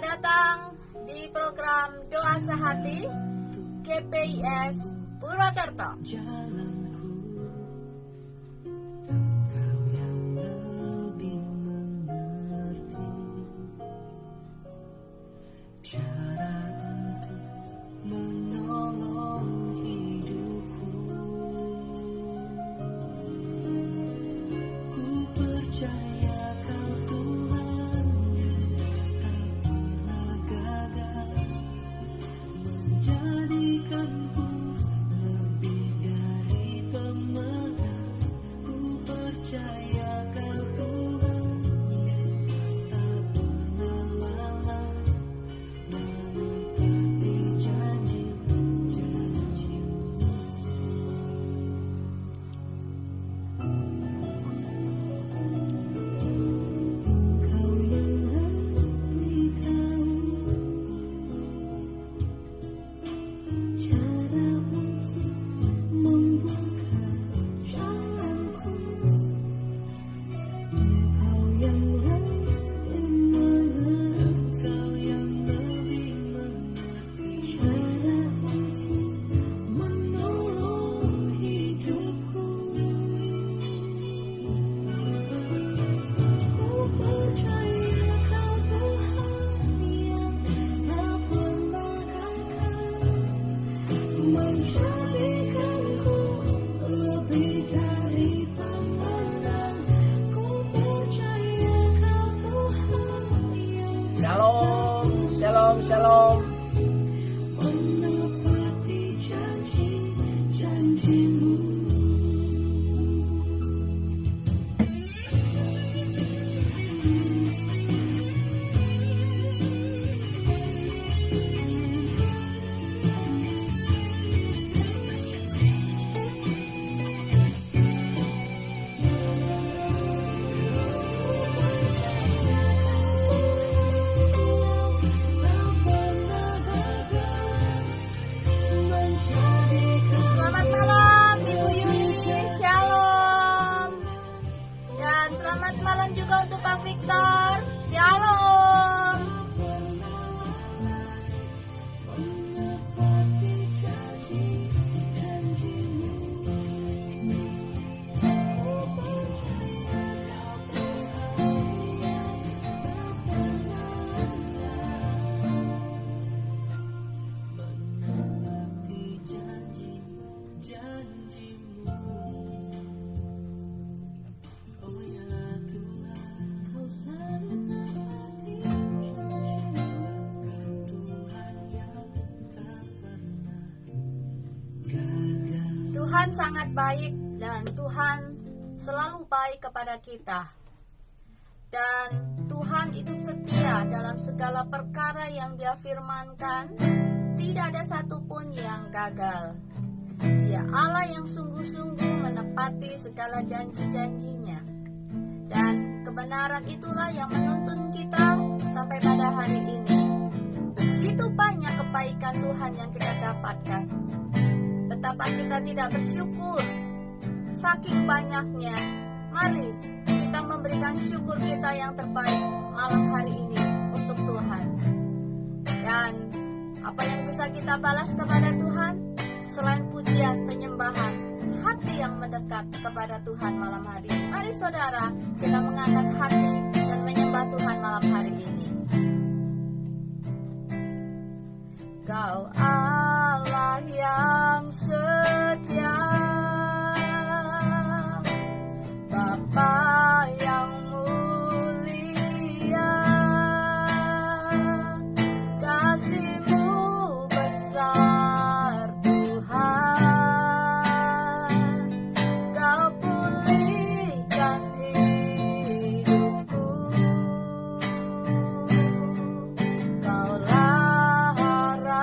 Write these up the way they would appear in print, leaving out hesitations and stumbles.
Selamat datang di program Doa Sehati GPIS Purwokerto. Shalom, shalom. Menepati janji-janjimu. Selamat malam Ibu Yuni, Shalom. Dan selamat malam juga untuk Pak Victor, Shalom. Menepati janji-janjimu. Ku percaya kau Tuhan yang tak pernah menepati janji-janjimu. Oh ya Tuhan, kau selalu menepati janjimu. Tuhan yang tak pernah gagal. Tuhan sangat baik dan Tuhan selalu baik kepada kita. Dan Tuhan itu setia dalam segala perkara yang Dia firmankan. Tidak ada satupun yang gagal. Dia Allah yang sungguh-sungguh menepati segala janji-janjinya. Dan kebenaran itulah yang menuntun kita sampai pada hari ini. Begitu banyak kebaikan Tuhan yang kita dapatkan. Betapa kita tidak bersyukur. Saking banyaknya, mari kita memberikan syukur kita yang terbaik malam hari ini untuk Tuhan. Dan apa yang bisa kita balas kepada Tuhan selain pujian, penyembahan, hati yang mendekat kepada Tuhan malam hari ini. Mari saudara, kita mengangkat hati dan menyembah Tuhan malam hari ini. Kau Allah yang setia, Bapa yang mulia, kasih-Mu besar Tuhan. Kau pulihkan hidupku, Kaulah harapanku.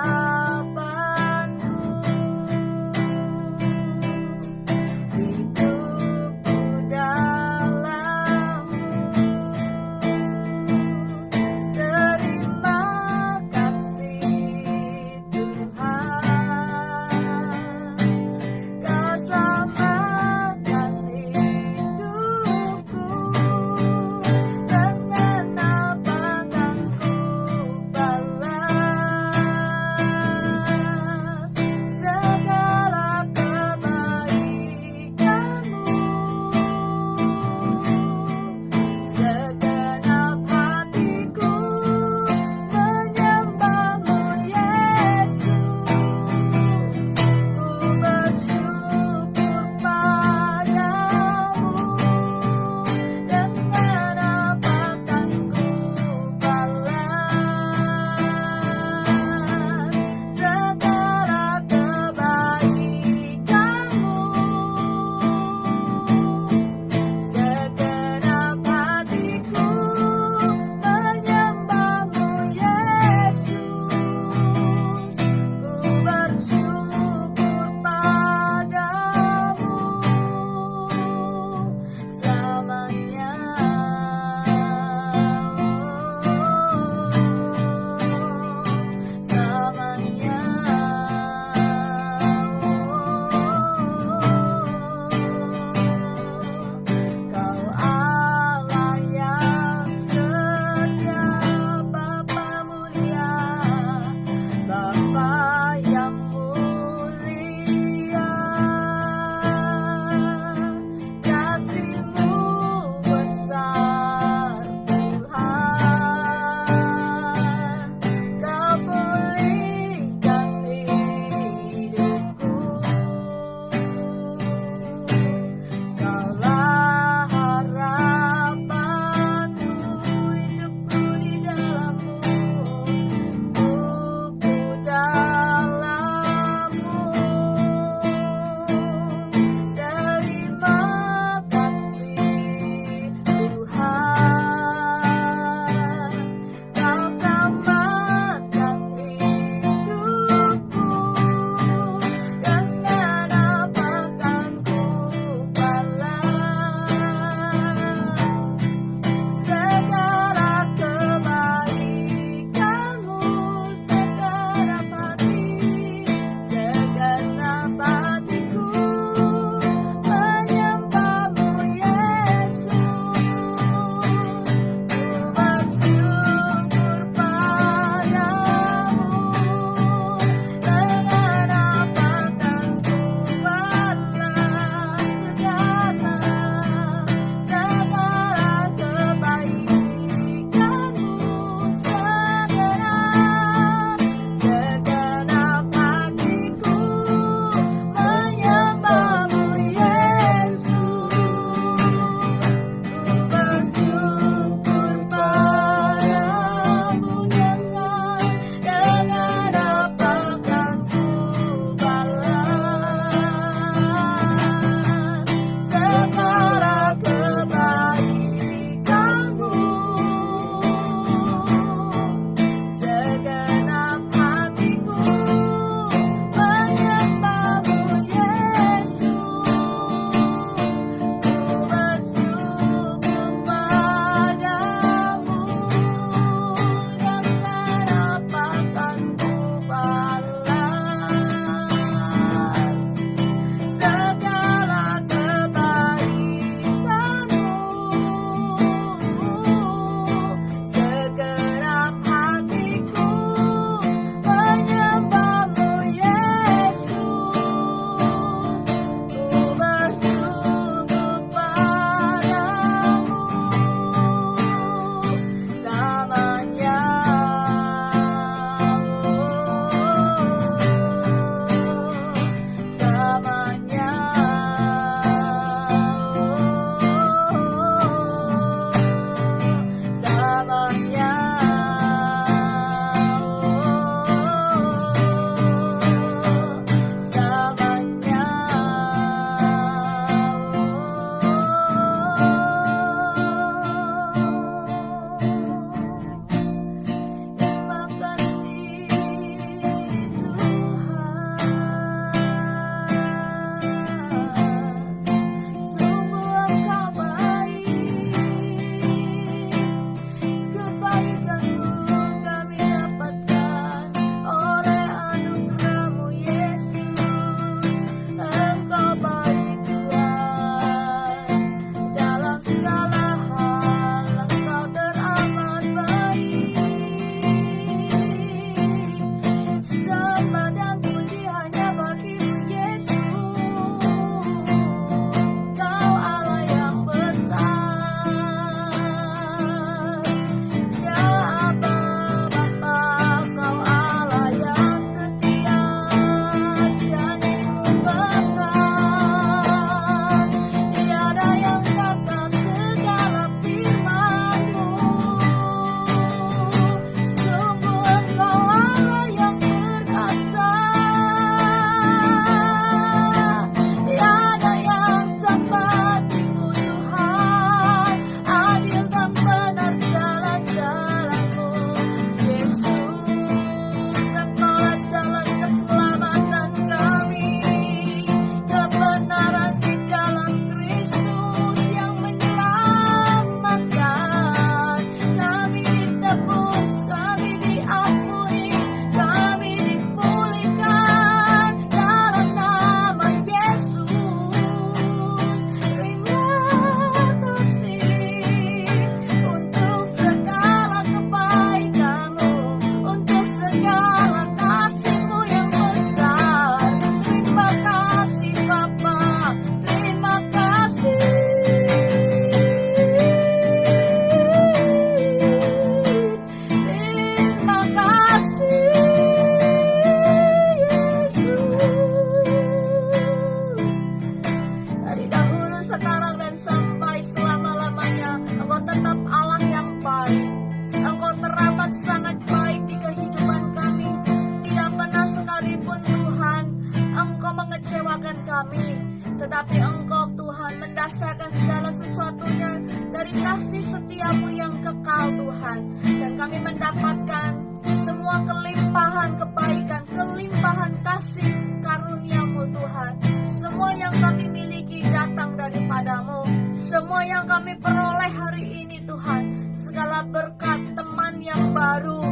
tetapi Engkau Tuhan mendasarkan segala sesuatunya dari kasih setiamu yang kekal Tuhan. Dan kami mendapatkan semua kelimpahan kebaikan, kelimpahan kasih karuniamu Tuhan. Semua yang kami miliki datang daripadamu. Semua yang kami peroleh hari ini Tuhan, segala berkat, teman yang baru,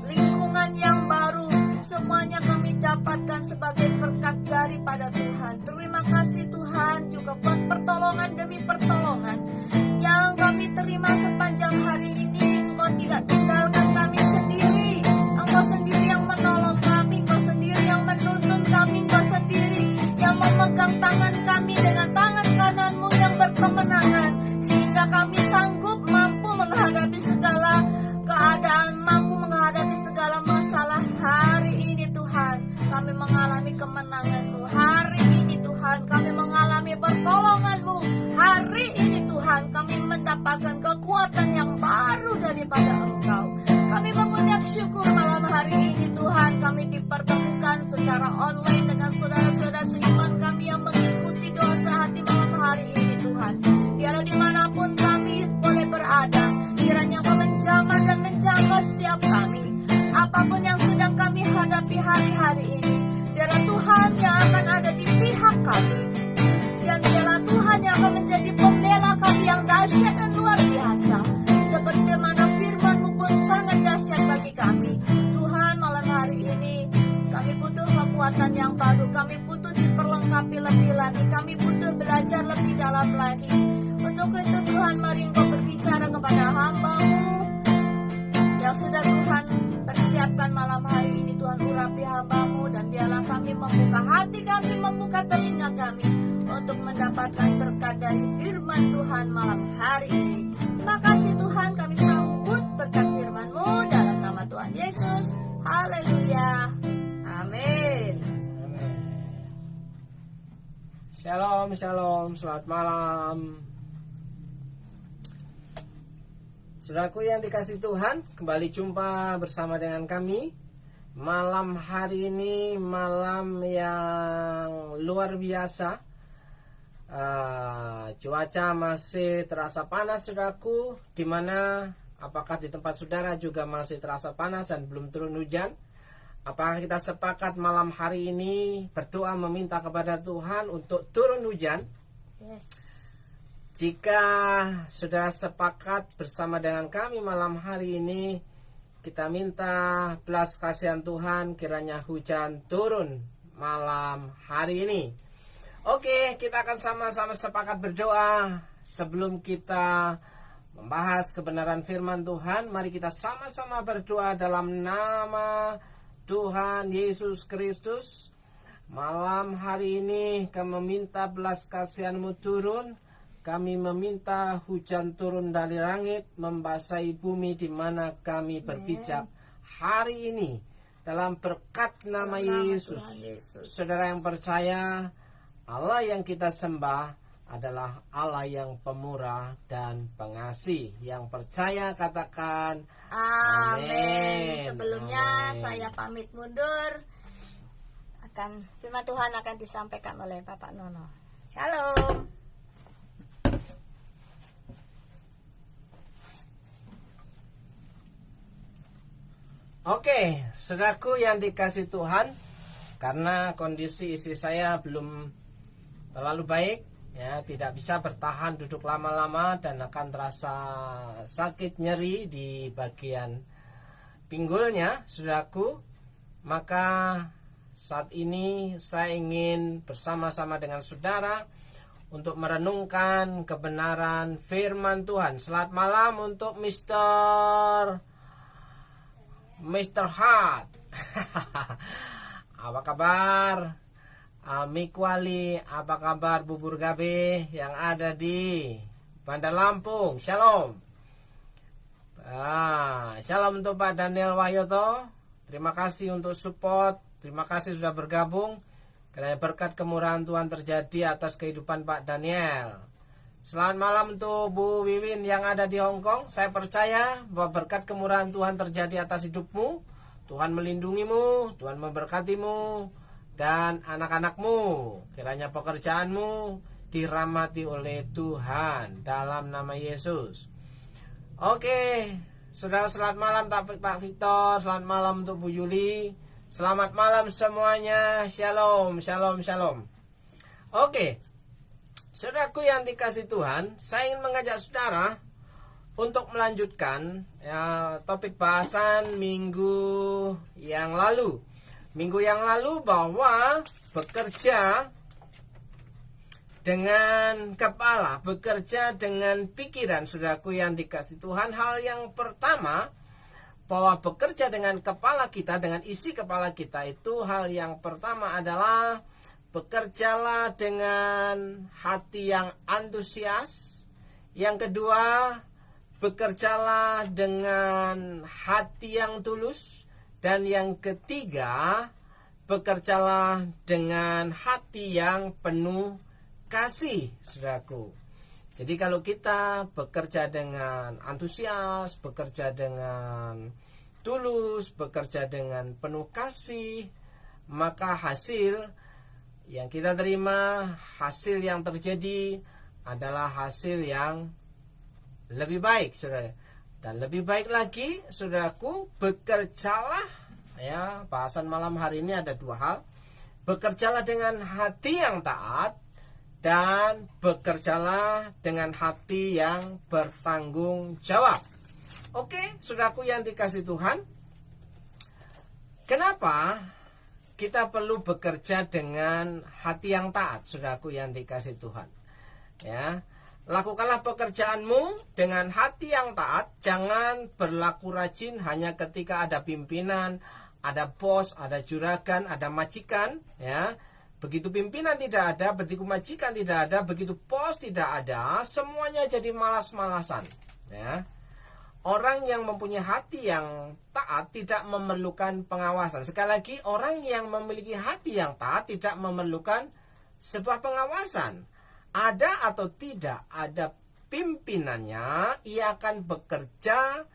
lingkungan yang baru, semuanya kami dapatkan sebagai berkat daripada Tuhan. Terima kasih Tuhan juga buat pertolongan demi pertolongan yang kami terima sepanjang hari ini. Engkau tidak tinggalkan kami sendiri. Engkau sendiri yang menolong kami, Engkau sendiri yang menuntun kami, Engkau sendiri yang memegang tangan kami dengan tangan kananmu yang berkemenangan, sehingga kami sanggup mampu menghadapi segala keadaan, mampu menghadapi segala masalah hari ini Tuhan. Kami mengalami kemenangan-Mu hari ini Tuhan. Kami mengalami pertolongan-Mu hari ini Tuhan. Kami mendapatkan kekuatan yang baru daripada Engkau. Kami mengucap syukur malam hari ini Tuhan. Kami dipertemukan secara online dengan saudara-saudara seiman kami yang mengikuti doa sehati malam hari ini Tuhan. Biarlah dimanapun kami boleh berada, kiranya Engkau menjamah dan menjaga setiap kami. Apapun yang sedang kami hadapi hari-hari ini, biarlah Tuhan yang akan ada di pihak kami. Dan biarlah Tuhan yang akan menjadi pembela kami yang dahsyat dan luar biasa. Seperti mana firman-Mu pun sangat dahsyat bagi kami. Tuhan, malam hari ini kami butuh kekuatan yang baru. Kami butuh diperlengkapi lebih lagi. Kami butuh belajar lebih dalam lagi. Untuk itu Tuhan, mari Engkau berbicara kepada hamba-Mu yang sudah Tuhan persiapkan malam hari ini. Tuhan, urapi hamba-Mu dan biarlah kami membuka hati kami, membuka telinga kami untuk mendapatkan berkat dari firman Tuhan malam hari ini. Terima kasih Tuhan, kami sambut berkat firman-Mu dalam nama Tuhan Yesus. Haleluya. Amin. Shalom, shalom, selamat malam. Saudaraku yang dikasih Tuhan, kembali jumpa bersama dengan kami. Malam hari ini malam yang luar biasa. Cuaca masih terasa panas saudaraku. Dimana apakah di tempat saudara juga masih terasa panas dan belum turun hujan? Apakah kita sepakat malam hari ini berdoa meminta kepada Tuhan untuk turun hujan? Yes. Jika sudah sepakat bersama dengan kami malam hari ini, kita minta belas kasihan Tuhan kiranya hujan turun malam hari ini. Oke, kita akan sama-sama sepakat berdoa. Sebelum kita membahas kebenaran firman Tuhan, mari kita sama-sama berdoa dalam nama Tuhan Yesus Kristus. Malam hari ini kami meminta belas kasihan-Mu turun. Kami meminta hujan turun dari langit membasahi bumi di mana kami berpijak hari ini dalam berkat nama Yesus. Saudara yang percaya, Allah yang kita sembah adalah Allah yang pemurah dan pengasih. Yang percaya katakan Amin. Sebelumnya Amin. saya pamit mundur. Firman Tuhan akan disampaikan oleh Bapak Nono. Shalom. Oke, saudaraku yang dikasih Tuhan, karena kondisi istri saya belum terlalu baik, ya, tidak bisa bertahan duduk lama-lama dan akan terasa sakit nyeri di bagian pinggulnya, saudaraku. Maka saat ini saya ingin bersama-sama dengan saudara untuk merenungkan kebenaran firman Tuhan. Selamat malam untuk Mr. Hart. Apa kabar? Mikwali, apa kabar bubur gabe yang ada di Bandar Lampung? Shalom. Shalom untuk Pak Daniel Wahyoto. Terima kasih untuk support. Terima kasih sudah bergabung. Kiranya berkat kemurahan Tuhan terjadi atas kehidupan Pak Daniel. Selamat malam untuk Bu Wiwin yang ada di Hong Kong. Saya percaya bahwa berkat kemurahan Tuhan terjadi atas hidupmu. Tuhan melindungimu, Tuhan memberkatimu. dan anak-anakmu. Kiranya pekerjaanmu dirahmati oleh Tuhan dalam nama Yesus. Oke, saudara, selamat malam Pak Victor, selamat malam untuk Bu Yuli, selamat malam semuanya, shalom, shalom, shalom. Oke, saudaraku yang dikasih Tuhan, saya ingin mengajak saudara untuk melanjutkan topik bahasan minggu yang lalu. Minggu yang lalu bahwa bekerja dengan kepala, bekerja dengan pikiran, saudaraku yang dikasih Tuhan. Hal yang pertama, bahwa bekerja dengan kepala kita, dengan isi kepala kita itu, hal yang pertama adalah bekerjalah dengan hati yang antusias. Yang kedua, bekerjalah dengan hati yang tulus. Dan yang ketiga, bekerjalah dengan hati yang penuh kasih, saudaraku. Jadi kalau kita bekerja dengan antusias, bekerja dengan tulus, bekerja dengan penuh kasih, maka hasil yang kita terima, hasil yang terjadi adalah hasil yang lebih baik, saudara. Dan lebih baik lagi, saudaraku, bekerjalah, bahasan malam hari ini ada dua hal. Bekerjalah dengan hati yang taat, dan bekerjalah dengan hati yang bertanggung jawab. Oke, saudaraku yang dikasih Tuhan, kenapa kita perlu bekerja dengan hati yang taat, saudaraku yang dikasih Tuhan? Lakukanlah pekerjaanmu dengan hati yang taat. Jangan berlaku rajin hanya ketika ada pimpinan, ada bos, ada juragan, ada majikan, Begitu pimpinan tidak ada, begitu majikan tidak ada, begitu bos tidak ada, semuanya jadi malas-malasan. Orang yang mempunyai hati yang taat tidak memerlukan pengawasan. Sekali lagi, orang yang memiliki hati yang taat tidak memerlukan sebuah pengawasan. Ada atau tidak ada pimpinannya, ia akan bekerja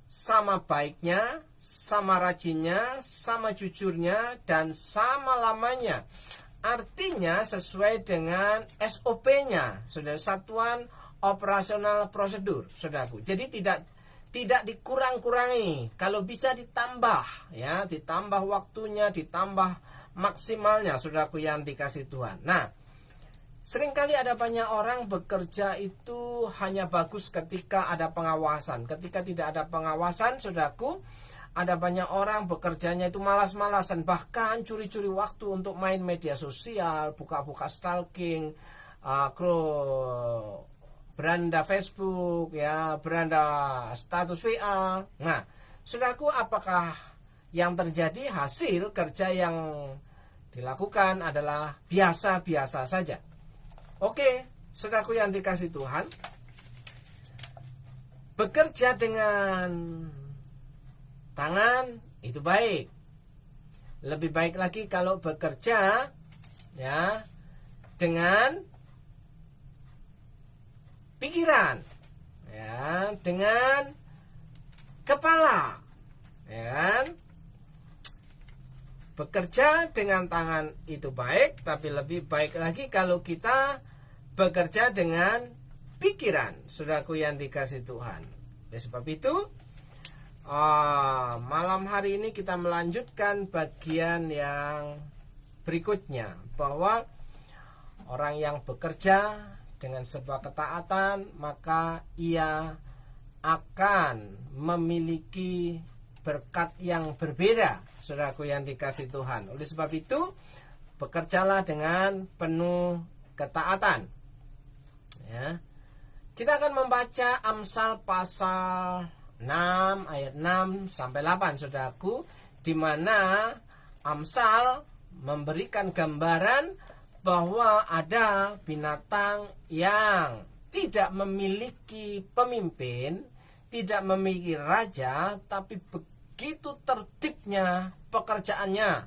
sama baiknya, sama rajinnya, sama jujurnya, dan sama lamanya. Artinya sesuai dengan SOP-nya, saudara, satuan operasional prosedur, saudaraku. Jadi tidak dikurang-kurangi. Kalau bisa ditambah, ditambah waktunya, ditambah maksimalnya, saudaraku yang dikasih Tuhan. Nah, seringkali ada banyak orang bekerja itu hanya bagus ketika ada pengawasan. Ketika tidak ada pengawasan, saudaraku, ada banyak orang bekerjanya itu malas-malasan. Bahkan curi-curi waktu untuk main media sosial, buka-buka stalking, beranda Facebook, beranda status WA. Nah, saudaraku, apakah yang terjadi hasil kerja yang dilakukan adalah biasa-biasa saja? Oke, saudaraku yang dikasih Tuhan, bekerja dengan tangan itu baik. Lebih baik lagi kalau bekerja dengan pikiran, dengan kepala, Bekerja dengan tangan itu baik, tapi lebih baik lagi kalau kita bekerja dengan pikiran, saudaraku yang dikasih Tuhan. Oleh sebab itu, malam hari ini kita melanjutkan bagian yang berikutnya, bahwa orang yang bekerja dengan sebuah ketaatan, maka ia akan memiliki berkat yang berbeda, saudaraku yang dikasih Tuhan. Oleh sebab itu, bekerjalah dengan penuh ketaatan. Kita akan membaca Amsal pasal 6 ayat 6 sampai 8, saudaraku, di mana Amsal memberikan gambaran bahwa ada binatang yang tidak memiliki pemimpin, tidak memiliki raja, tapi begitu tertibnya pekerjaannya,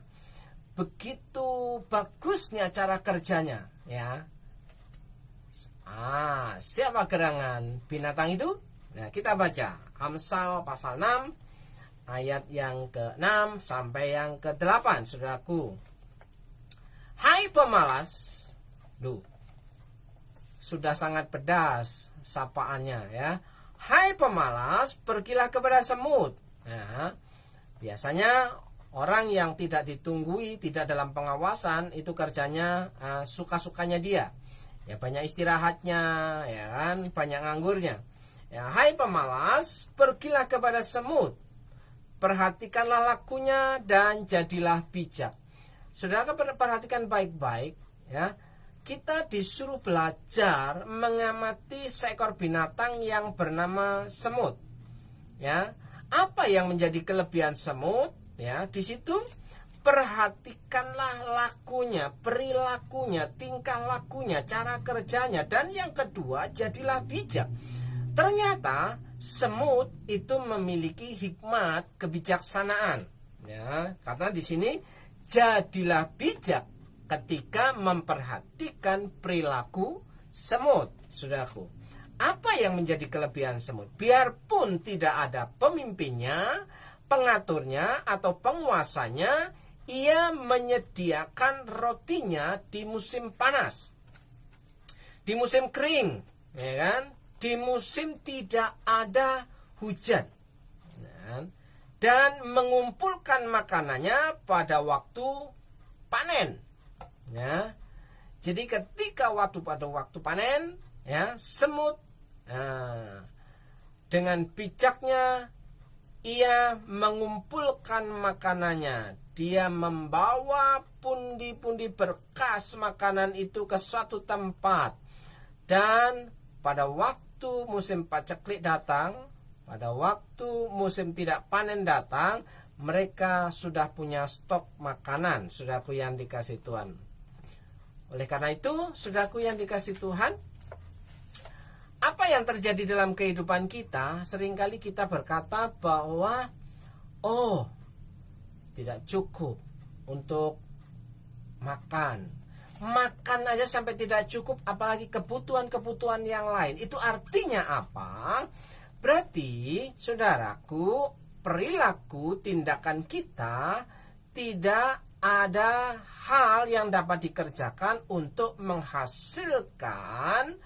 begitu bagusnya cara kerjanya, siapa gerangan binatang itu? Nah, kita baca Amsal pasal 6 ayat yang ke-6 sampai yang ke-8, saudaraku. pemalas, sudah sangat pedas sapaannya ya. Hai pemalas, pergilah kepada semut. Nah, biasanya orang yang tidak ditunggui, tidak dalam pengawasan, itu kerjanya suka-sukanya dia. Ya, banyak istirahatnya, ya kan, banyak nganggurnya. Ya, hai pemalas, pergilah kepada semut. Perhatikanlah lakunya dan jadilah bijak. Saudara perhatikan baik-baik ya. Kita disuruh belajar mengamati seekor binatang yang bernama semut. Ya, apa yang menjadi kelebihan semut? Ya, di situ perhatikanlah lakunya, perilakunya, tingkah lakunya, cara kerjanya, dan yang kedua, jadilah bijak. Ternyata semut itu memiliki hikmat kebijaksanaan. Ya, karena di sini jadilah bijak ketika memperhatikan perilaku semut, saudaraku. Apa yang menjadi kelebihan semut? Biarpun tidak ada pemimpinnya, pengaturnya, atau penguasanya, ia menyediakan rotinya di musim panas, di musim kering, ya kan? Di musim tidak ada hujan, dan mengumpulkan makanannya pada waktu panen. Ya, jadi ketika pada waktu panen, ya, semut dengan bijaknya ia mengumpulkan makanannya. Dia membawa pundi-pundi berkas makanan itu ke suatu tempat. Dan pada waktu musim paceklik datang, pada waktu musim tidak panen datang, mereka sudah punya stok makanan, saudaraku yang dikasih Tuhan. Oleh karena itu, saudaraku yang dikasih Tuhan, apa yang terjadi dalam kehidupan kita? Seringkali kita berkata bahwa tidak cukup untuk makan. Makan aja sampai tidak cukup, apalagi kebutuhan-kebutuhan yang lain. Itu artinya apa? Berarti, saudaraku, perilaku tindakan kita tidak ada hal yang dapat dikerjakan untuk menghasilkan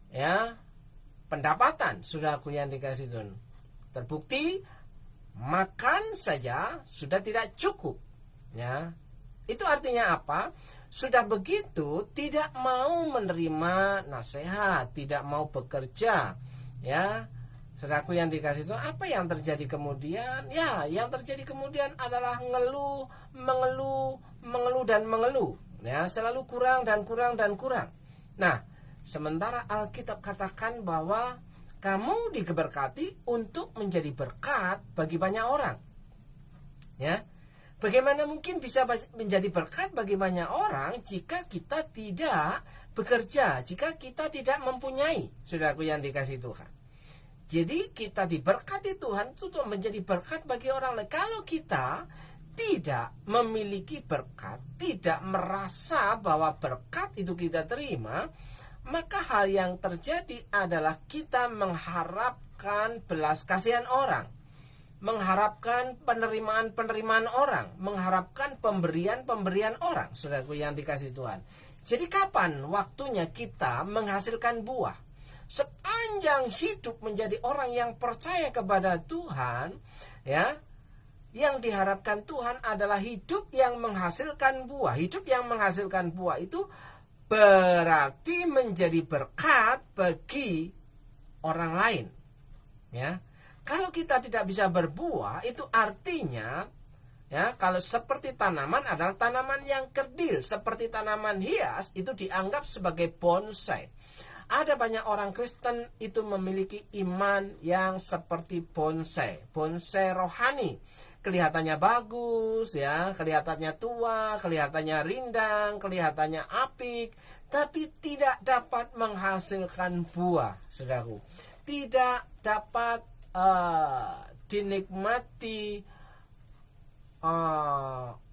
ya pendapatan, saudaraku yang dikasih Tuhan. Terbukti makan saja sudah tidak cukup, ya. Itu artinya apa? Sudah begitu tidak mau menerima nasihat, tidak mau bekerja, ya. Saudaraku yang dikasih Tuhan, apa yang terjadi kemudian? Ya, yang terjadi kemudian adalah mengeluh dan mengeluh. Ya, selalu kurang dan kurang dan kurang. Nah, sementara Alkitab katakan bahwa kamu diberkati untuk menjadi berkat bagi banyak orang. Ya. Bagaimana mungkin bisa menjadi berkat bagi banyak orang jika kita tidak bekerja, jika kita tidak mempunyai, saudaraku yang dikasih Tuhan. Jadi kita diberkati Tuhan itu untuk menjadi berkat bagi orang lain. Kalau kita tidak memiliki berkat, tidak merasa bahwa berkat itu kita terima, maka hal yang terjadi adalah kita mengharapkan belas kasihan orang, mengharapkan penerimaan orang, mengharapkan pemberian orang, saudaraku yang dikasih Tuhan. Jadi kapan waktunya kita menghasilkan buah? Sepanjang hidup menjadi orang yang percaya kepada Tuhan, ya, yang diharapkan Tuhan adalah hidup yang menghasilkan buah. Hidup yang menghasilkan buah itu berarti menjadi berkat bagi orang lain. Ya, kalau kita tidak bisa berbuah, itu artinya, ya, kalau seperti tanaman adalah tanaman yang kerdil, seperti tanaman hias itu dianggap sebagai bonsai. Ada banyak orang Kristen itu memiliki iman yang seperti bonsai rohani. Kelihatannya bagus, ya, kelihatannya tua, kelihatannya rindang, kelihatannya apik, tapi tidak dapat menghasilkan buah, saudaraku. Tidak dapat dinikmati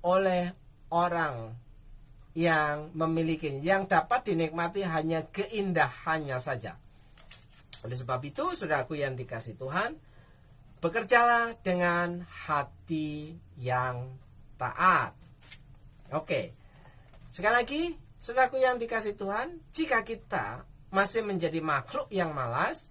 oleh orang yang memiliki, yang dapat dinikmati hanya keindahannya saja. Oleh sebab itu, saudaraku yang dikasih Tuhan, bekerjalah dengan hati yang taat. Oke. Sekali lagi, saudaraku yang dikasih Tuhan, jika kita masih menjadi makhluk yang malas,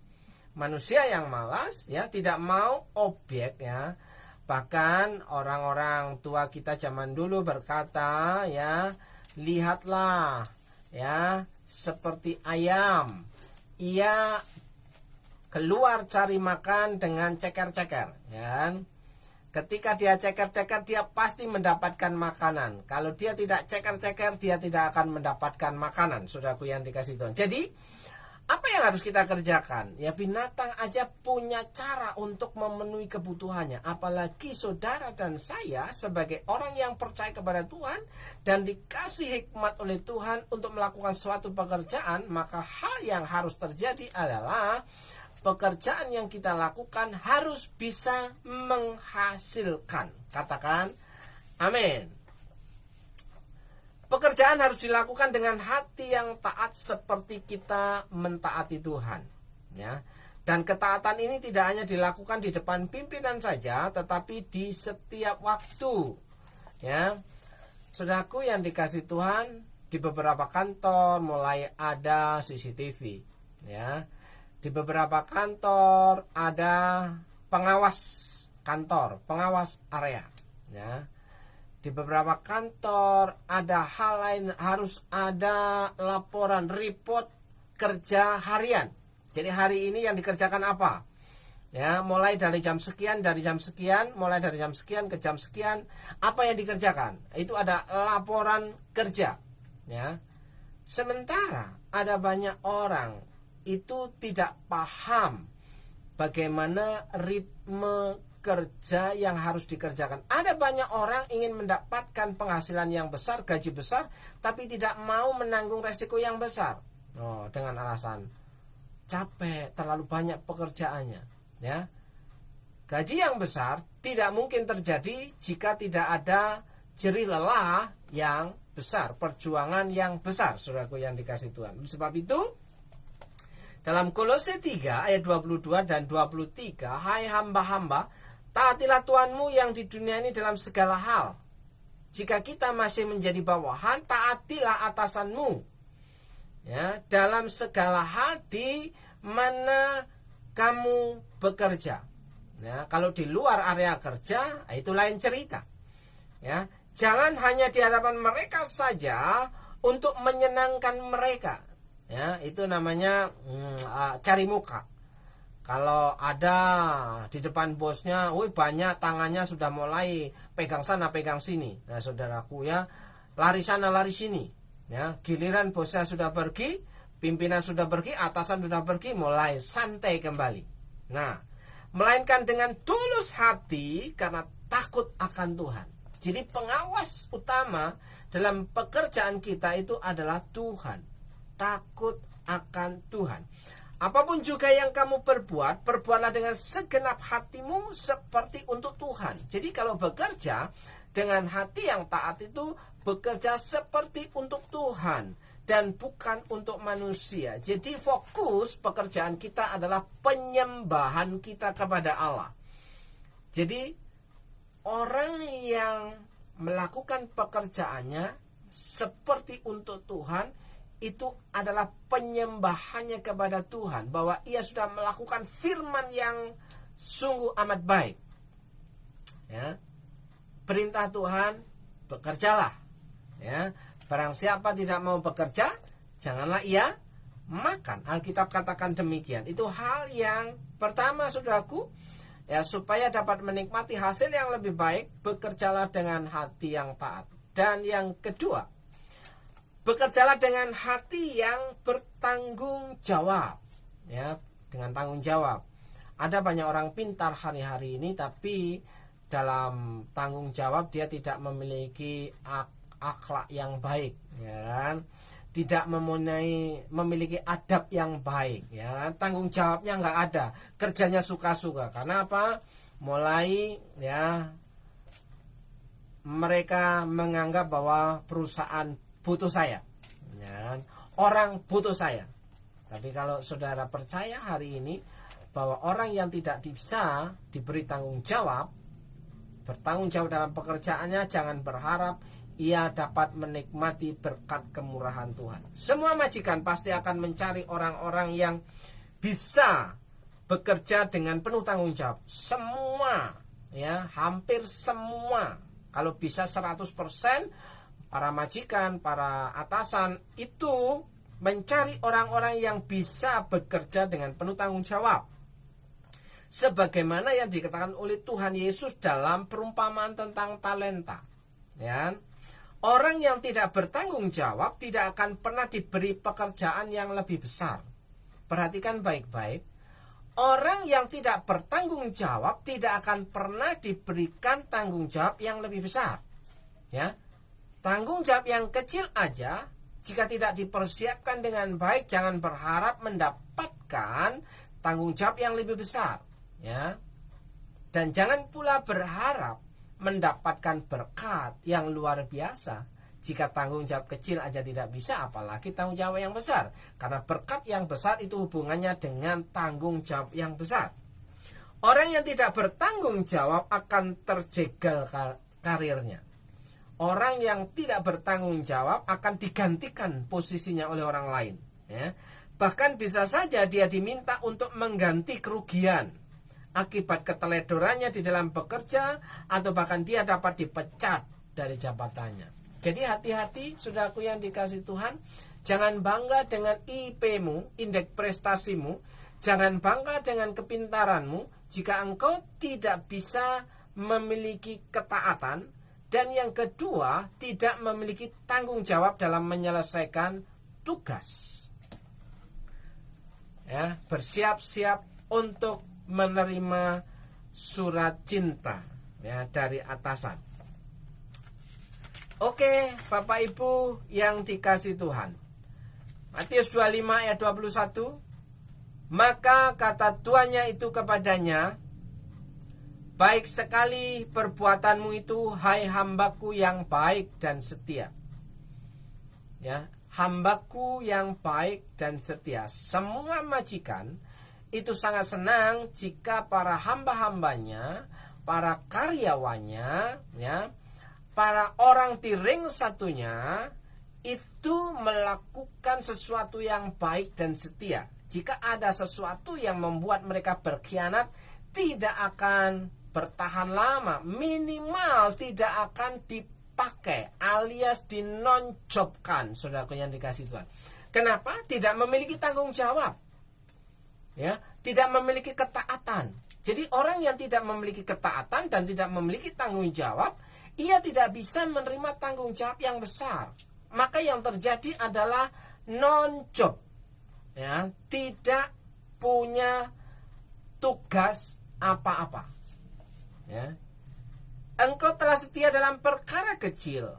manusia yang malas, ya, tidak mau objek, ya. Bahkan orang-orang tua kita zaman dulu berkata, ya, lihatlah, ya, seperti ayam, ia keluar cari makan dengan ceker-ceker, ya. Ketika dia ceker-ceker, dia pasti mendapatkan makanan. Kalau dia tidak ceker-ceker, dia tidak akan mendapatkan makanan, saudaraku yang dikasih Tuhan. Jadi, apa yang harus kita kerjakan? Ya, binatang aja punya cara untuk memenuhi kebutuhannya. Apalagi saudara dan saya sebagai orang yang percaya kepada Tuhan dan dikasih hikmat oleh Tuhan untuk melakukan suatu pekerjaan, maka hal yang harus terjadi adalah pekerjaan yang kita lakukan harus bisa menghasilkan. Katakan amin. Pekerjaan harus dilakukan dengan hati yang taat seperti kita mentaati Tuhan, ya. Dan ketaatan ini tidak hanya dilakukan di depan pimpinan saja, tetapi di setiap waktu, ya. Saudaraku yang dikasih Tuhan, di beberapa kantor mulai ada CCTV, ya. Di beberapa kantor ada pengawas kantor, pengawas area, ya. Di beberapa kantor ada hal lain, harus ada laporan report kerja harian. Jadi hari ini yang dikerjakan apa? Ya, mulai dari jam sekian, mulai dari jam sekian ke jam sekian, apa yang dikerjakan? Itu ada laporan kerja, ya. Sementara ada banyak orang itu tidak paham bagaimana ritme kerja yang harus dikerjakan. Ada banyak orang ingin mendapatkan penghasilan yang besar, gaji besar, tapi tidak mau menanggung resiko yang besar. Dengan alasan capek, terlalu banyak pekerjaannya, ya. Gaji yang besar tidak mungkin terjadi jika tidak ada jerih lelah yang besar, perjuangan yang besar, saudaraku yang dikasih Tuhan. Sebab itu dalam Kolose 3 ayat 22 dan 23, hai hamba-hamba, taatilah Tuhanmu yang di dunia ini dalam segala hal. Jika kita masih menjadi bawahan, taatilah atasanmu, ya, dalam segala hal di mana kamu bekerja. Ya, kalau di luar area kerja, itu lain cerita. Ya, jangan hanya di hadapan mereka saja untuk menyenangkan mereka. Ya, itu namanya cari muka. Kalau ada di depan bosnya, banyak, tangannya sudah mulai pegang sana, pegang sini. Nah, saudaraku, ya, lari sana, lari sini. Ya, giliran bosnya sudah pergi, pimpinan sudah pergi, atasan sudah pergi, mulai santai kembali. Nah, melainkan dengan tulus hati karena takut akan Tuhan. Jadi pengawas utama dalam pekerjaan kita itu adalah Tuhan. Takut akan Tuhan. Apapun juga yang kamu perbuat, perbuatlah dengan segenap hatimu seperti untuk Tuhan. Jadi kalau bekerja dengan hati yang taat itu bekerja seperti untuk Tuhan dan bukan untuk manusia. Jadi fokus pekerjaan kita adalah penyembahan kita kepada Allah. Jadi orang yang melakukan pekerjaannya seperti untuk Tuhan, itu adalah penyembahannya kepada Tuhan, bahwa ia sudah melakukan firman yang sungguh amat baik. Ya. Perintah Tuhan, bekerjalah. Ya. Barang siapa tidak mau bekerja, janganlah ia makan. Alkitab katakan demikian. Itu hal yang pertama, saudaraku, ya, supaya dapat menikmati hasil yang lebih baik, bekerjalah dengan hati yang taat. Dan yang kedua, bekerjalah dengan hati yang bertanggung jawab, ya, dengan tanggung jawab. Ada banyak orang pintar hari-hari ini, tapi dalam tanggung jawab dia tidak memiliki akhlak yang baik, ya kan? Tidak memiliki adab yang baik, ya. Tanggung jawabnya nggak ada, kerjanya suka-suka. Karena apa? Mulai, ya, mereka menganggap bahwa perusahaan butuh saya, ya, orang butuh saya. Tapi kalau saudara percaya hari ini bahwa orang yang tidak bisa diberi tanggung jawab, bertanggung jawab dalam pekerjaannya, jangan berharap ia dapat menikmati berkat kemurahan Tuhan. Semua majikan pasti akan mencari orang-orang yang bisa bekerja dengan penuh tanggung jawab. Semua, ya, hampir semua. Kalau bisa 100%, para majikan, para atasan itu mencari orang-orang yang bisa bekerja dengan penuh tanggung jawab. Sebagaimana yang dikatakan oleh Tuhan Yesus dalam perumpamaan tentang talenta. Ya. Orang yang tidak bertanggung jawab tidak akan pernah diberi pekerjaan yang lebih besar. Perhatikan baik-baik. Orang yang tidak bertanggung jawab tidak akan pernah diberikan tanggung jawab yang lebih besar. Ya. Tanggung jawab yang kecil aja, jika tidak dipersiapkan dengan baik, jangan berharap mendapatkan tanggung jawab yang lebih besar. Ya. Dan jangan pula berharap mendapatkan berkat yang luar biasa jika tanggung jawab kecil aja tidak bisa, apalagi tanggung jawab yang besar. Karena berkat yang besar itu hubungannya dengan tanggung jawab yang besar. Orang yang tidak bertanggung jawab akan terjegal karirnya. Orang yang tidak bertanggung jawab akan digantikan posisinya oleh orang lain, ya. Bahkan bisa saja dia diminta untuk mengganti kerugian akibat keteledorannya di dalam bekerja, atau bahkan dia dapat dipecat dari jabatannya. Jadi hati-hati, saudaraku yang dikasihi Tuhan, jangan bangga dengan IP-mu, indeks prestasimu, jangan bangga dengan kepintaranmu jika engkau tidak bisa memiliki ketaatan, dan yang kedua, tidak memiliki tanggung jawab dalam menyelesaikan tugas. Ya, bersiap-siap untuk menerima surat cinta, ya, dari atasan. Oke, Bapak Ibu yang dikasihi Tuhan. Matius 25 ayat 21. Maka kata tuannya itu kepadanya, baik sekali perbuatanmu itu, hai hambaku yang baik dan setia. Ya, hambaku yang baik dan setia. Semua majikan itu sangat senang jika para hamba-hambanya, para karyawannya, ya, para orang di ring satunya itu melakukan sesuatu yang baik dan setia. Jika ada sesuatu yang membuat mereka berkhianat, tidak akan bertahan lama, minimal tidak akan dipakai alias dinonjobkan, saudaraku yang dikasihi Tuhan. Kenapa? Tidak memiliki tanggung jawab. Ya, tidak memiliki ketaatan. Jadi orang yang tidak memiliki ketaatan dan tidak memiliki tanggung jawab, ia tidak bisa menerima tanggung jawab yang besar. Maka yang terjadi adalah non-job. Ya, tidak punya tugas apa-apa. Ya. Engkau telah setia dalam perkara kecil.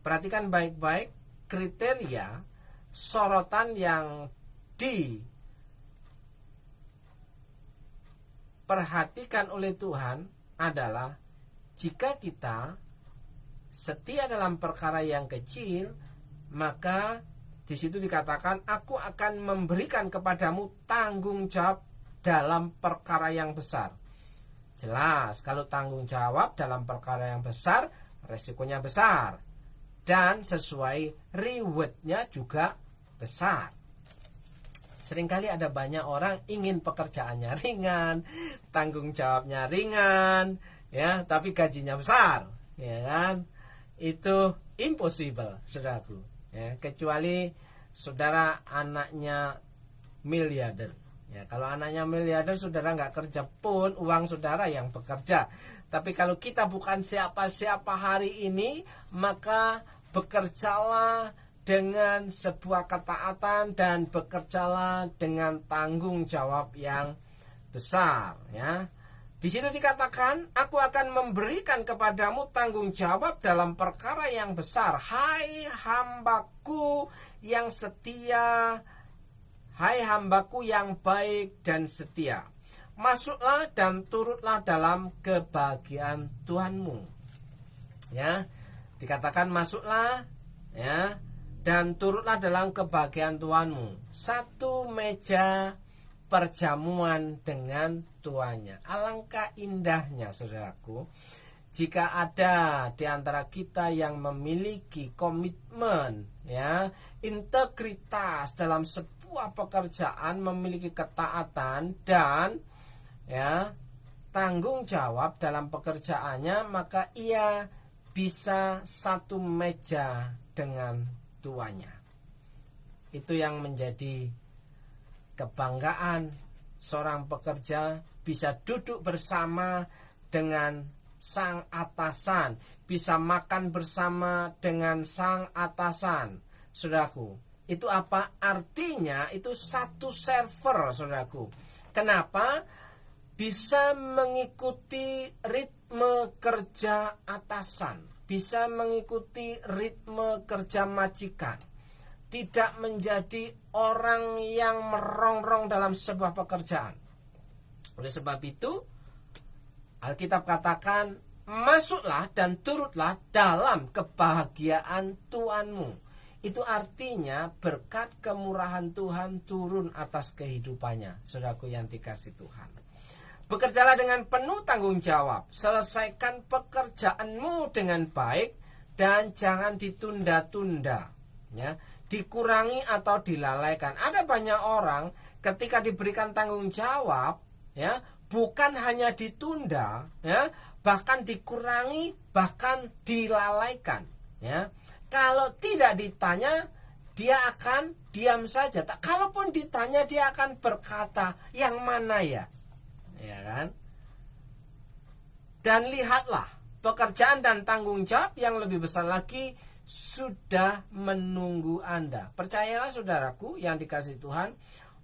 Perhatikan baik-baik kriteria sorotan yang diperhatikan oleh Tuhan adalah jika kita setia dalam perkara yang kecil, maka di situ dikatakan, aku akan memberikan kepadamu tanggung jawab dalam perkara yang besar. Jelas, kalau tanggung jawab dalam perkara yang besar, resikonya besar. Dan sesuai rewardnya juga besar. Seringkali ada banyak orang ingin pekerjaannya ringan, tanggung jawabnya ringan, ya, tapi gajinya besar, ya kan? Itu impossible, saudaraku. Ya, kecuali saudara anaknya miliarder. Ya, kalau anaknya miliarder, saudara nggak kerja pun uang saudara yang bekerja. Tapi kalau kita bukan siapa-siapa hari ini, maka bekerjalah dengan sebuah ketaatan dan bekerjalah dengan tanggung jawab yang besar. Ya. Di situ dikatakan, aku akan memberikan kepadamu tanggung jawab dalam perkara yang besar. Hai hambaku yang setia, hai hambaku yang baik dan setia. Masuklah dan turutlah dalam kebahagiaan Tuhanmu. Ya, dikatakan masuklah, ya, dan turutlah dalam kebahagiaan Tuhanmu. Satu meja perjamuan dengan tuannya. Alangkah indahnya, saudaraku, jika ada di antara kita yang memiliki komitmen, ya, integritas dalam sebuah pekerjaan, memiliki ketaatan dan ya tanggung jawab dalam pekerjaannya, maka ia bisa satu meja dengan tuannya. Itu yang menjadi kebanggaan seorang pekerja, bisa duduk bersama dengan sang atasan, bisa makan bersama dengan sang atasan. Saudaraku, itu apa? Artinya itu satu server, saudaraku. Kenapa? Bisa mengikuti ritme kerja atasan, bisa mengikuti ritme kerja majikan, tidak menjadi orang yang merongrong dalam sebuah pekerjaan. Oleh sebab itu, Alkitab katakan, masuklah dan turutlah dalam kebahagiaan Tuhanmu. Itu artinya berkat kemurahan Tuhan turun atas kehidupannya. Saudaraku yang dikasihi Tuhan, bekerjalah dengan penuh tanggung jawab, selesaikan pekerjaanmu dengan baik dan jangan ditunda-tunda, ya, dikurangi atau dilalaikan. Ada banyak orang ketika diberikan tanggung jawab, ya, bukan hanya ditunda, ya, bahkan dikurangi, bahkan dilalaikan, ya. Kalau tidak ditanya, dia akan diam saja. Kalaupun ditanya, dia akan berkata, yang mana ya? Ya kan? Dan lihatlah, pekerjaan dan tanggung jawab yang lebih besar lagi sudah menunggu Anda. Percayalah saudaraku yang dikasihi Tuhan,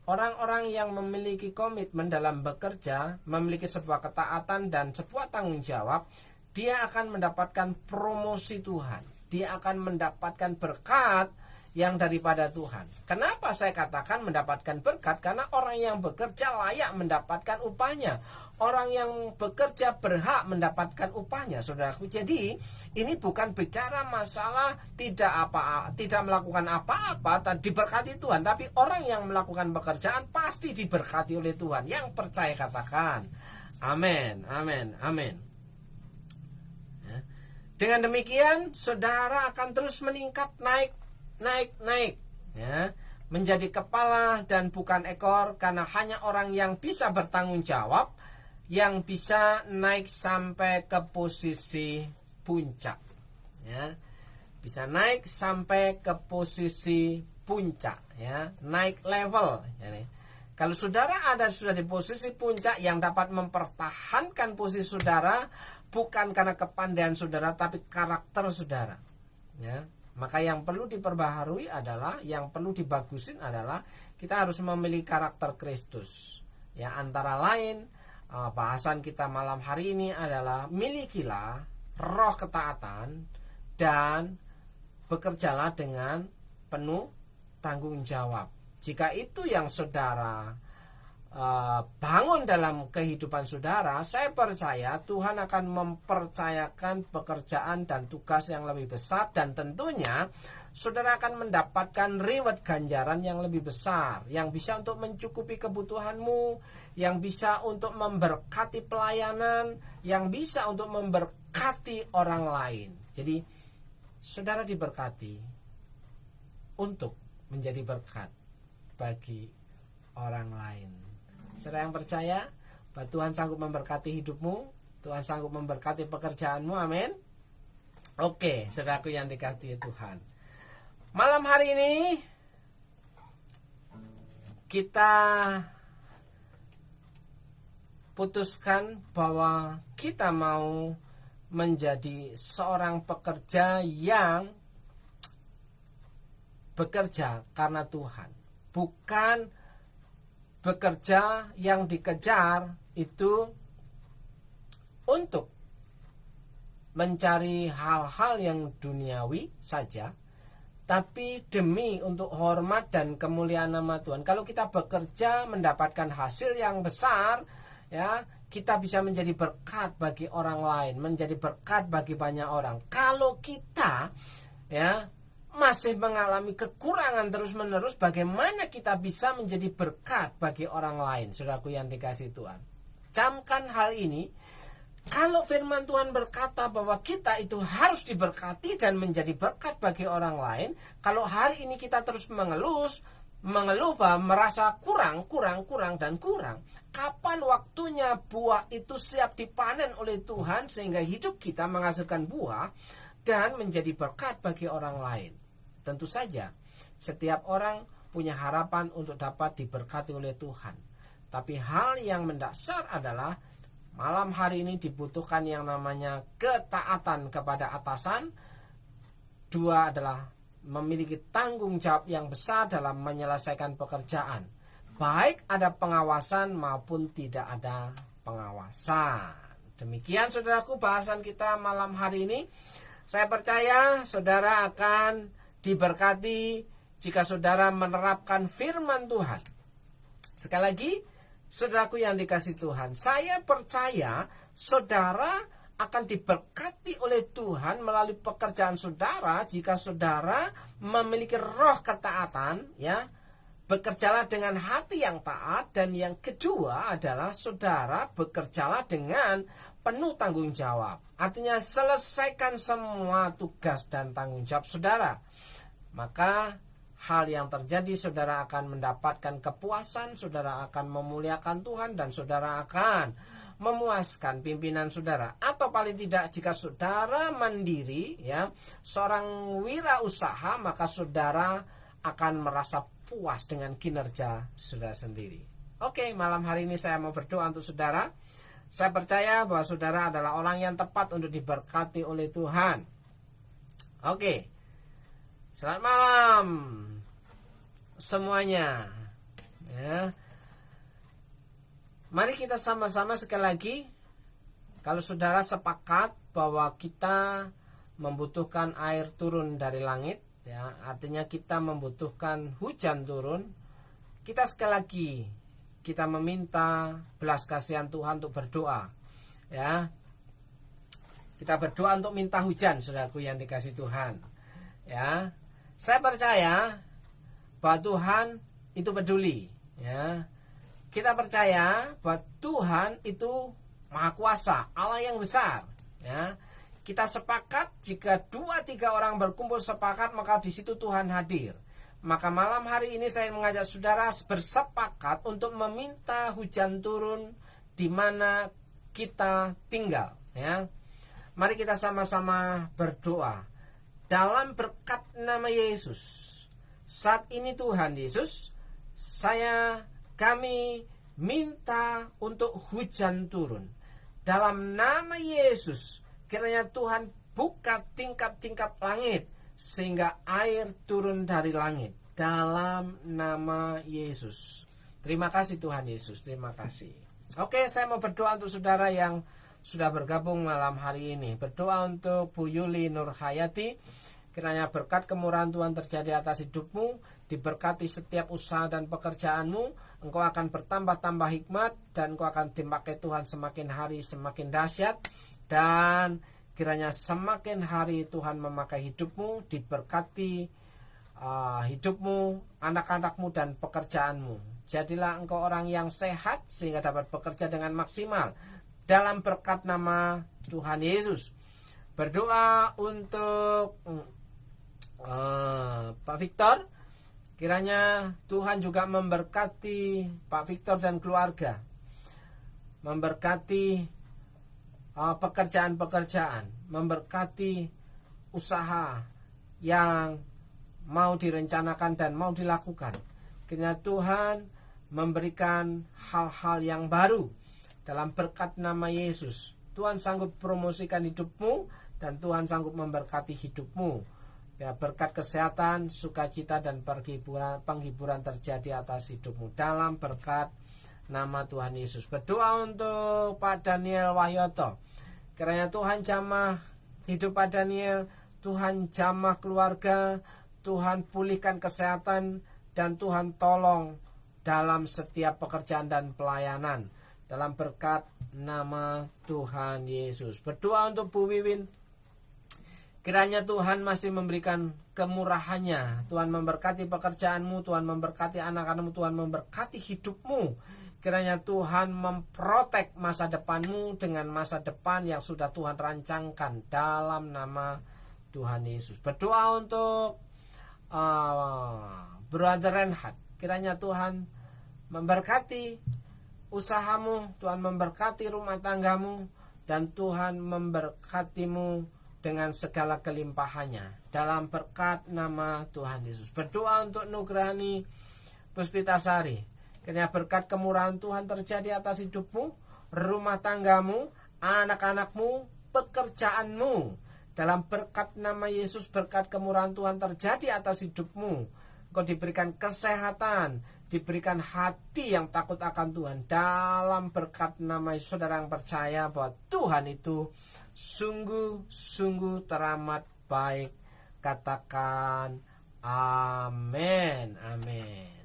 orang-orang yang memiliki komitmen dalam bekerja, memiliki sebuah ketaatan dan sebuah tanggung jawab, dia akan mendapatkan promosi Tuhan. Dia akan mendapatkan berkat yang daripada Tuhan. Kenapa saya katakan mendapatkan berkat? Karena orang yang bekerja layak mendapatkan upahnya. Orang yang bekerja berhak mendapatkan upahnya, saudaraku. Jadi ini bukan bicara masalah tidak melakukan apa-apa dan diberkati Tuhan, tapi orang yang melakukan pekerjaan pasti diberkati oleh Tuhan. Yang percaya katakan amin, amin, amin. Dengan demikian, saudara akan terus meningkat, naik, ya, menjadi kepala dan bukan ekor, karena hanya orang yang bisa bertanggung jawab yang bisa naik sampai ke posisi puncak, ya, bisa naik sampai ke posisi puncak, ya, naik level. Ya. Kalau saudara sudah di posisi puncak, yang dapat mempertahankan posisi saudara bukan karena kepandaian saudara, tapi karakter saudara, ya. Maka yang perlu diperbaharui adalah, yang perlu dibagusin adalah, kita harus memiliki karakter Kristus, ya. Antara lain, bahasan kita malam hari ini adalah, milikilah roh ketaatan dan bekerjalah dengan penuh tanggung jawab. Jika itu yang saudara bangun dalam kehidupan saudara, saya percaya Tuhan akan mempercayakan pekerjaan dan tugas yang lebih besar, dan tentunya saudara akan mendapatkan reward, ganjaran yang lebih besar, yang bisa untuk mencukupi kebutuhanmu, yang bisa untuk memberkati pelayanan, yang bisa untuk memberkati orang lain. Jadi saudara diberkati untuk menjadi berkat bagi orang lain. Saudara yang percaya bahwa Tuhan sanggup memberkati hidupmu, Tuhan sanggup memberkati pekerjaanmu, amin. Oke, saudaraku yang dikasihi Tuhan, malam hari ini kita putuskan bahwa kita mau menjadi seorang pekerja yang bekerja karena Tuhan, bukan bekerja yang dikejar itu untuk mencari hal-hal yang duniawi saja, tapi demi untuk hormat dan kemuliaan nama Tuhan. Kalau kita bekerja mendapatkan hasil yang besar, ya, kita bisa menjadi berkat bagi orang lain, menjadi berkat bagi banyak orang. Kalau kita, ya, masih mengalami kekurangan terus-menerus, bagaimana kita bisa menjadi berkat bagi orang lain, saudaraku yang dikasihi Tuhan? Camkan hal ini, Kalau firman Tuhan berkata bahwa kita itu harus diberkati dan menjadi berkat bagi orang lain, kalau hari ini kita terus mengeluh bahwa merasa kurang, kapan waktunya buah itu siap dipanen oleh Tuhan sehingga hidup kita menghasilkan buah dan menjadi berkat bagi orang lain? Tentu saja, setiap orang punya harapan untuk dapat diberkati oleh Tuhan. Tapi hal yang mendasar adalah malam hari ini dibutuhkan yang namanya ketaatan kepada atasan. Dua adalah memiliki tanggung jawab yang besar dalam menyelesaikan pekerjaan. Baik ada pengawasan maupun tidak ada pengawasan. Demikian saudaraku bahasan kita malam hari ini. Saya percaya saudara akan diberkati jika saudara menerapkan firman Tuhan. Sekali lagi, saudaraku yang dikasihi Tuhan, saya percaya saudara akan diberkati oleh Tuhan melalui pekerjaan saudara jika saudara memiliki roh ketaatan, ya. Bekerjalah dengan hati yang taat, dan yang kedua adalah saudara bekerjalah dengan penuh tanggung jawab. Artinya selesaikan semua tugas dan tanggung jawab saudara. Maka hal yang terjadi, saudara akan mendapatkan kepuasan, saudara akan memuliakan Tuhan, dan saudara akan memuaskan pimpinan saudara. Atau paling tidak jika saudara mandiri, ya, seorang wirausaha, maka saudara akan merasa puas dengan kinerja saudara sendiri. Oke, malam hari ini saya mau berdoa untuk saudara. Saya percaya bahwa saudara adalah orang yang tepat untuk diberkati oleh Tuhan. Oke. Selamat malam semuanya, ya. Mari kita sama-sama sekali lagi, kalau saudara sepakat bahwa kita membutuhkan air turun dari langit, ya, artinya kita membutuhkan hujan turun, kita sekali lagi kita meminta belas kasihan Tuhan untuk berdoa, ya. Kita berdoa untuk minta hujan, saudaraku yang dikasihi Tuhan, ya. Saya percaya bahwa Tuhan itu peduli, ya. Kita percaya bahwa Tuhan itu Maha Kuasa, Allah yang besar, ya. Kita sepakat jika 2-3 orang berkumpul sepakat, maka di situ Tuhan hadir. Maka malam hari ini saya mengajak saudara bersepakat untuk meminta hujan turun di mana kita tinggal, ya. Mari kita sama-sama berdoa. Dalam berkat nama Yesus, saat ini Tuhan Yesus, kami minta untuk hujan turun. Dalam nama Yesus, kiranya Tuhan buka tingkap-tingkap langit, sehingga air turun dari langit. Dalam nama Yesus. Terima kasih Tuhan Yesus, terima kasih. Oke, saya mau berdoa untuk saudara yang sudah bergabung malam hari ini. Berdoa untuk Bu Yuli Nurhayati, kiranya berkat kemurahan Tuhan terjadi atas hidupmu, diberkati setiap usaha dan pekerjaanmu, engkau akan bertambah-tambah hikmat, dan engkau akan dipakai Tuhan semakin hari semakin dahsyat, dan kiranya semakin hari Tuhan memakai hidupmu, diberkati hidupmu, anak-anakmu, dan pekerjaanmu. Jadilah engkau orang yang sehat sehingga dapat bekerja dengan maksimal. Dalam berkat nama Tuhan Yesus. Berdoa untuk Pak Victor. Kiranya Tuhan juga memberkati Pak Victor dan keluarga. Memberkati pekerjaan-pekerjaan. Memberkati usaha yang mau direncanakan dan mau dilakukan. Kiranya Tuhan memberikan hal-hal yang baru. Dalam berkat nama Yesus, Tuhan sanggup promosikan hidupmu, dan Tuhan sanggup memberkati hidupmu. Ya, berkat kesehatan, sukacita, dan penghiburan terjadi atas hidupmu. Dalam berkat nama Tuhan Yesus. Berdoa untuk Pak Daniel Wahyoto. Kiranya Tuhan jamah hidup Pak Daniel, Tuhan jamah keluarga, Tuhan pulihkan kesehatan, dan Tuhan tolong dalam setiap pekerjaan dan pelayanan. Dalam berkat nama Tuhan Yesus. Berdoa untuk Bu Wiwin. Kiranya Tuhan masih memberikan kemurahannya. Tuhan memberkati pekerjaanmu, Tuhan memberkati anak-anakmu, Tuhan memberkati hidupmu. Kiranya Tuhan memprotek masa depanmu dengan masa depan yang sudah Tuhan rancangkan dalam nama Tuhan Yesus. Berdoa untuk Brother Reinhard. Kiranya Tuhan memberkati usahamu, Tuhan memberkati rumah tanggamu, dan Tuhan memberkatimu dengan segala kelimpahannya dalam berkat nama Tuhan Yesus. Berdoa untuk Nugrani Puspitasari. Kiranya berkat kemurahan Tuhan terjadi atas hidupmu, rumah tanggamu, anak-anakmu, pekerjaanmu. Dalam berkat nama Yesus, berkat kemurahan Tuhan terjadi atas hidupmu. Engkau diberikan kesehatan, diberikan hati yang takut akan Tuhan. Dalam berkat nama Yesus, saudara yang percaya bahwa Tuhan itu sungguh-sungguh teramat baik. Katakan amin. Amin.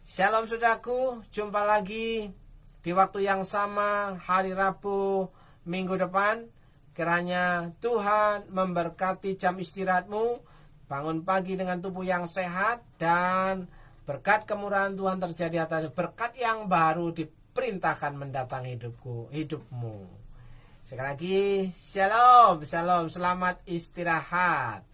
Shalom saudaraku, jumpa lagi di waktu yang sama hari Rabu minggu depan. Kiranya Tuhan memberkati jam istirahatmu, bangun pagi dengan tubuh yang sehat, dan berkat kemurahan Tuhan terjadi atas berkat yang baru diperintahkan mendatangi hidupmu. Sekali lagi, shalom, shalom, selamat istirahat.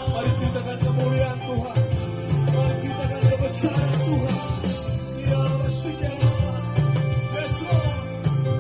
Mari ceritakan kemuliaan Tuhan. Mari ceritakan kebesaran Tuhan. Dia masih